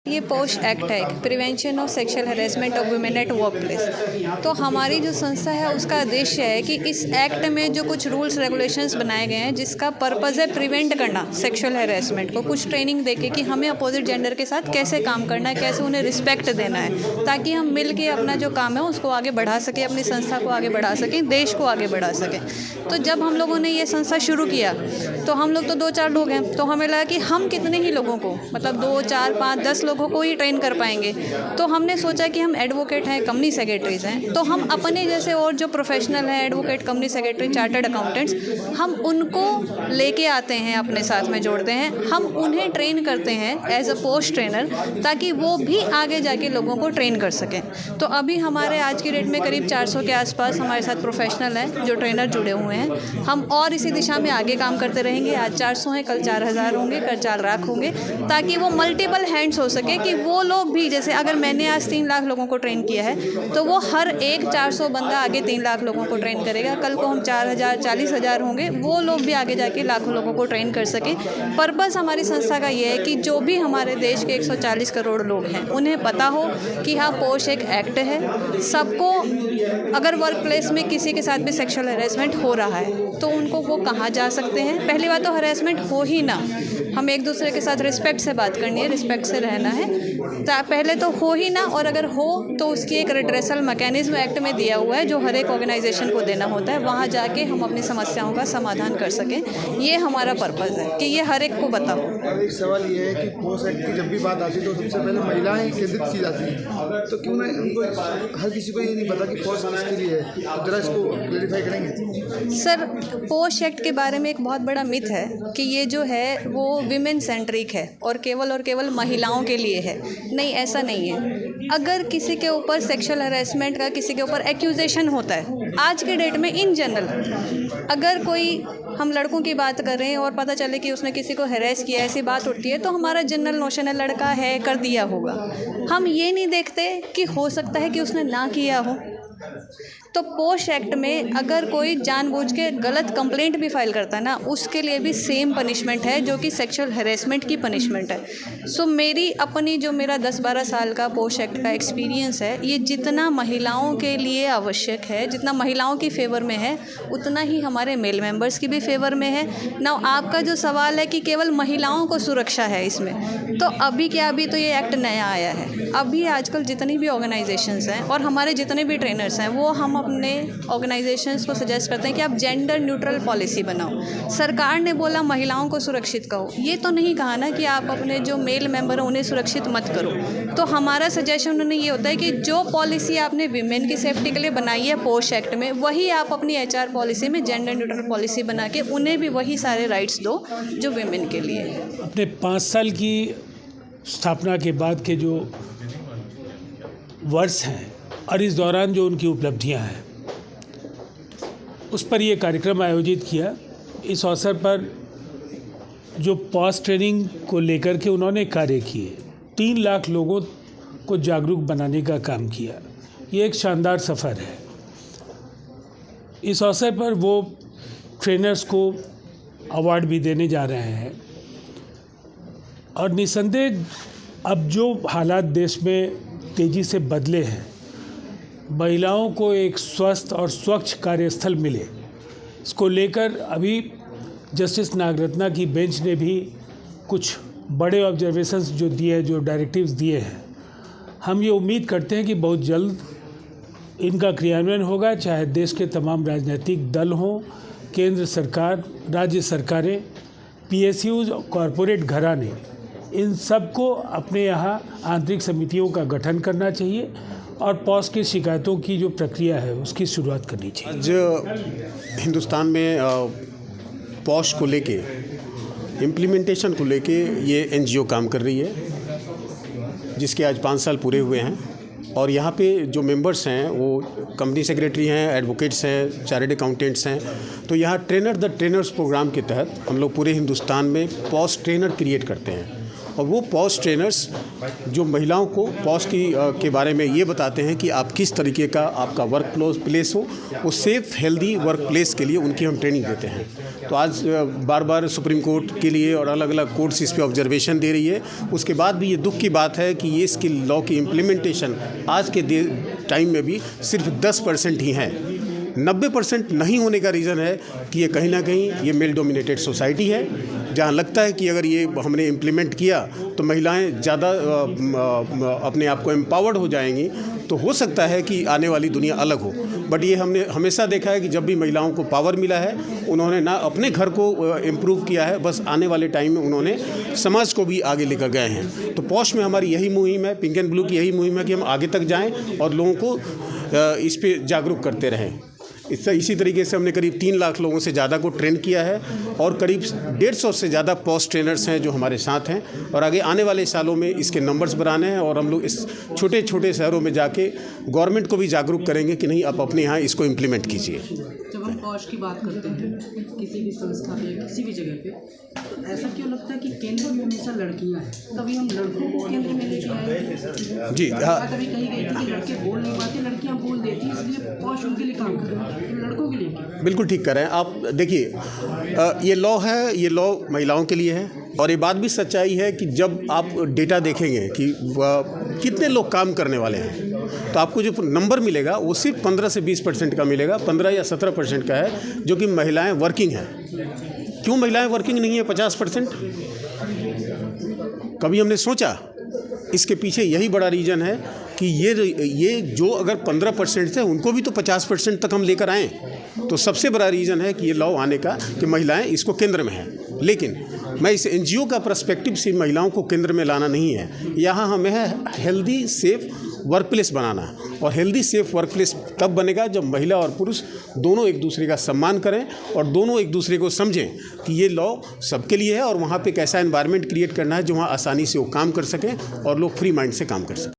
ये पोश एक्ट है, prevention of sexual harassment of women at work place. तो हमारी जो संस्था है उसका उद्देश्य है कि इस एक्ट में जो कुछ रूल्स रेगुलेशंस बनाए गए हैं जिसका पर्पज़ है प्रिवेंट करना सेक्सुअल हैरेसमेंट को, कुछ ट्रेनिंग देके कि हमें अपोजिट जेंडर के साथ कैसे काम करना है, कैसे उन्हें रिस्पेक्ट देना है, ताकि हम मिल के अपना जो काम है उसको आगे बढ़ा सकें, अपनी संस्था को आगे बढ़ा सकें, देश को आगे बढ़ा सकें। तो जब हम लोगों ने ये संस्था शुरू किया तो हम लोग तो 2-4 लोग हैं, तो हमें लगा कि हम कितने ही लोगों को, मतलब 2, 4, 5, 10 लोगों को ही ट्रेन कर पाएंगे। तो हमने सोचा कि हम एडवोकेट हैं, कंपनी सेक्रेटरीज हैं, तो हम अपने जैसे और जो प्रोफेशनल हैं, advocate, company secretary, chartered accountants, हम उनको लेके आते हैं, अपने साथ में जोड़ते हैं, हम उन्हें ट्रेन करते हैं एज अ पोस्ट ट्रेनर, ताकि वो भी आगे जाके लोगों को ट्रेन कर सकें। तो अभी हमारे आज की डेट में करीब 400 के आसपास हमारे साथ प्रोफेशनल हैं जो ट्रेनर जुड़े हुए हैं। हम और इसी दिशा में आगे काम करते रहेंगे। आज 400 हैं, कल 4000 होंगे, कल 4 लाख होंगे, ताकि वो मल्टीपल हैंड्स हो सके कि वो लोग भी, जैसे अगर मैंने आज 3 लाख लोगों को ट्रेन किया है तो वो हर एक 400 बंदा आगे 3 लाख लोगों को ट्रेन करेगा। कल को हम 4000, 40,000 होंगे, वो लोग भी आगे जाके लाखों लोगों को ट्रेन कर सकें। पर्पज़ हमारी संस्था का ये है कि जो भी हमारे देश के 140 करोड़ लोग हैं उन्हें पता हो कि हाँ, पोश एक एक्ट है। सबको अगर वर्क प्लेस में किसी के साथ भी सेक्सुअल हैरेसमेंट हो रहा है तो उनको वो कहाँ जा सकते हैं। पहली बात तो हैरेसमेंट हो ही ना, हम एक दूसरे के साथ रिस्पेक्ट से बात करनी है, रिस्पेक्ट से रहना है, पहले तो हो ही ना, और अगर हो तो उसकी एक रिड्रेसल मैकेनिज्म एक्ट में दिया हुआ है जो हर एक ऑर्गेनाइजेशन को देना होता है, वहाँ जाके हम अपनी समस्याओं का समाधान कर सकें। ये हमारा पर्पज़ है कि ये हर एक को पता हो। एक सवाल ये है कि पोश एक्ट की जब भी बात आती है तो सबसे पहले महिलाएं केंद्रित की जाती है, तो क्यों ना उनको, हर किसी को ये नहीं पता कि पोश किसके लिए है, तो जरा इसको क्लेरिफाई करेंगे। सर, पोश एक्ट के बारे में एक बहुत बड़ा मिथ है कि ये जो है वो विमेन सेंट्रिक है और केवल महिलाओं के लिए है। नहीं, ऐसा नहीं है। अगर किसी के ऊपर सेक्सुअल हैरेसमेंट का, किसी के ऊपर एक्यूजेशन होता है आज के डेट में इन जनरल, अगर कोई, हम लड़कों की बात कर रहे हैं और पता चले कि उसने किसी को हैरेस किया, ऐसी बात उठती है, तो हमारा जनरल नोशन है लड़का है, कर दिया होगा। हम ये नहीं देखते कि हो सकता है कि उसने ना किया हो। तो पोश एक्ट में अगर कोई जानबूझ के गलत कंप्लेंट भी फाइल करता है ना, उसके लिए भी सेम पनिशमेंट है जो कि सेक्सुअल हैरेसमेंट की पनिशमेंट है। सो मेरी अपनी जो मेरा 10-12 साल का पोश एक्ट का एक्सपीरियंस है, ये जितना महिलाओं के लिए आवश्यक है, जितना महिलाओं की फेवर में है, उतना ही हमारे मेल मेंबर्स की भी फेवर में है ना। आपका जो सवाल है कि केवल महिलाओं को सुरक्षा है इसमें, तो अभी तो ये एक्ट नया आया है। अभी आजकल जितनी भी ऑर्गेनाइजेशंस हैं और हमारे जितने भी ट्रेनर्स हैं, वो हम अपने ऑर्गेनाइजेशंस को सजेस्ट करते हैं कि आप जेंडर न्यूट्रल पॉलिसी बनाओ। सरकार ने बोला महिलाओं को सुरक्षित कहो, ये तो नहीं कहा ना कि आप अपने जो मेल मेंबर हैं उन्हें सुरक्षित मत करो। तो हमारा सजेशन उन्हें ये होता है कि जो पॉलिसी आपने विमेन की सेफ्टी के लिए बनाई है पोश एक्ट में, वही आप अपनी HR पॉलिसी में जेंडर न्यूट्रल पॉलिसी बना के उन्हें भी वही सारे राइट्स दो जो विमेन के लिए है। अपने 5 साल की स्थापना के बाद के जो वर्ष हैं और इस दौरान जो उनकी उपलब्धियां हैं, उस पर ये कार्यक्रम आयोजित किया। इस अवसर पर जो पोश ट्रेनिंग को लेकर के उन्होंने कार्य किए, 3 लाख लोगों को जागरूक बनाने का काम किया, ये एक शानदार सफ़र है। इस अवसर पर वो ट्रेनर्स को अवार्ड भी देने जा रहे हैं और निसंदेह अब जो हालात देश में तेज़ी से बदले हैं, महिलाओं को एक स्वस्थ और स्वच्छ कार्यस्थल मिले, इसको लेकर अभी जस्टिस नागरत्ना की बेंच ने भी कुछ बड़े ऑब्जर्वेशंस जो दिए हैं, जो डायरेक्टिव्स दिए हैं, हम ये उम्मीद करते हैं कि बहुत जल्द इनका क्रियान्वयन होगा। चाहे देश के तमाम राजनीतिक दल हों, केंद्र सरकार, राज्य सरकारें, PSUs, कॉरपोरेट घराने, इन सबको अपने यहाँ आंतरिक समितियों का गठन करना चाहिए और पोश की शिकायतों की जो प्रक्रिया है उसकी शुरुआत करनी चाहिए। आज हिंदुस्तान में पोश को लेके, इम्प्लीमेंटेशन को लेके ये NGO काम कर रही है, जिसके आज 5 साल पूरे हुए हैं। और यहाँ पे जो मेंबर्स हैं वो कंपनी सेक्रेटरी हैं, एडवोकेट्स हैं, चार्टर्ड अकाउंटेंट्स हैं। तो यहाँ ट्रेनर द ट्रेनर्स प्रोग्राम के तहत हम लोग पूरे हिंदुस्तान में पोश ट्रेनर क्रिएट करते हैं, और वो पोश ट्रेनर्स जो महिलाओं को पोश के बारे में ये बताते हैं कि आप किस तरीके का आपका वर्क प्लेस हो, वो सेफ़ हेल्दी वर्क प्लेस के लिए उनकी हम ट्रेनिंग देते हैं। तो आज बार बार सुप्रीम कोर्ट के लिए और अलग अलग कोर्ट्स इस पे ऑब्जर्वेशन दे रही है। उसके बाद भी ये दुख की बात है कि ये इसकी लॉ की इम्प्लीमेंटेशन आज के टाइम में भी सिर्फ 10% ही है। 90% नहीं होने का रीज़न है कि ये कहीं ना कहीं ये मेल डोमिनेटेड सोसाइटी है, जहाँ लगता है कि अगर ये हमने इम्प्लीमेंट किया तो महिलाएं ज़्यादा अपने आप को एम्पावर्ड हो जाएंगी, तो हो सकता है कि आने वाली दुनिया अलग हो। बट ये हमने हमेशा देखा है कि जब भी महिलाओं को पावर मिला है, उन्होंने ना अपने घर को इम्प्रूव किया है, बस आने वाले टाइम में उन्होंने समाज को भी आगे लेकर गए हैं। तो पॉश में हमारी यही मुहिम है, पिंक एंड ब्लू की यही मुहिम है कि हम आगे तक जाएँ और लोगों को इस पे जागरूक करते रहें। इसी तरीके से हमने करीब 3 लाख लोगों से ज़्यादा को ट्रेन किया है और करीब 150 से ज़्यादा पॉश ट्रेनर्स हैं जो हमारे साथ हैं, और आगे आने वाले सालों में इसके नंबर्स बढ़ाने हैं और हम लोग इस छोटे छोटे शहरों में जाके गवर्नमेंट को भी जागरूक करेंगे कि नहीं, आप अपने यहाँ इसको इम्प्लीमेंट कीजिए। जब हम पॉश की बात करते हैं किसी भी संस्था पे, किसी भी जगह पे, तो ऐसा क्यों लगता है कि केंद्र में हमेशा लड़कियाँ हैं? कभी हम लड़कों को केंद्र में लेके आए? जी हाँ, कभी कही गई थी कि लड़के बोल नहीं पाते, लड़कियाँ बोल देती, इसलिए पॉश उनके लिए काम कर रहे हैं, तो लड़कों के लिए बिल्कुल ठीक कर रहे हैं आप। देखिए, ये लॉ है, ये लॉ महिलाओं के लिए है, और ये बात भी सच्चाई है कि जब आप डेटा देखेंगे कि कितने लोग काम करने वाले हैं, तो आपको जो नंबर मिलेगा वो सिर्फ 15 से 20% का मिलेगा। 15 या 17% का है जो कि महिलाएं वर्किंग हैं। क्यों महिलाएं वर्किंग नहीं है 50%? कभी हमने सोचा? इसके पीछे यही बड़ा रीज़न है कि ये जो अगर 15% थे, उनको भी तो 50% तक हम लेकर आएँ। तो सबसे बड़ा रीज़न है कि ये लॉ आने का कि महिलाएं इसको केंद्र में हैं। लेकिन मैं इस NGO का पर्सपेक्टिव से महिलाओं को केंद्र में लाना नहीं है। यहाँ हमें है हेल्दी सेफ वर्क प्लेस बनाना, और हेल्दी सेफ वर्क प्लेस तब बनेगा जब महिला और पुरुष दोनों एक दूसरे का सम्मान करें और दोनों एक दूसरे को समझें कि ये लॉ सबके लिए है, और वहाँ पे एक ऐसा एनवायरनमेंट क्रिएट करना है जो वहाँ आसानी से वो काम कर सकें और लोग फ्री माइंड से काम कर सकें।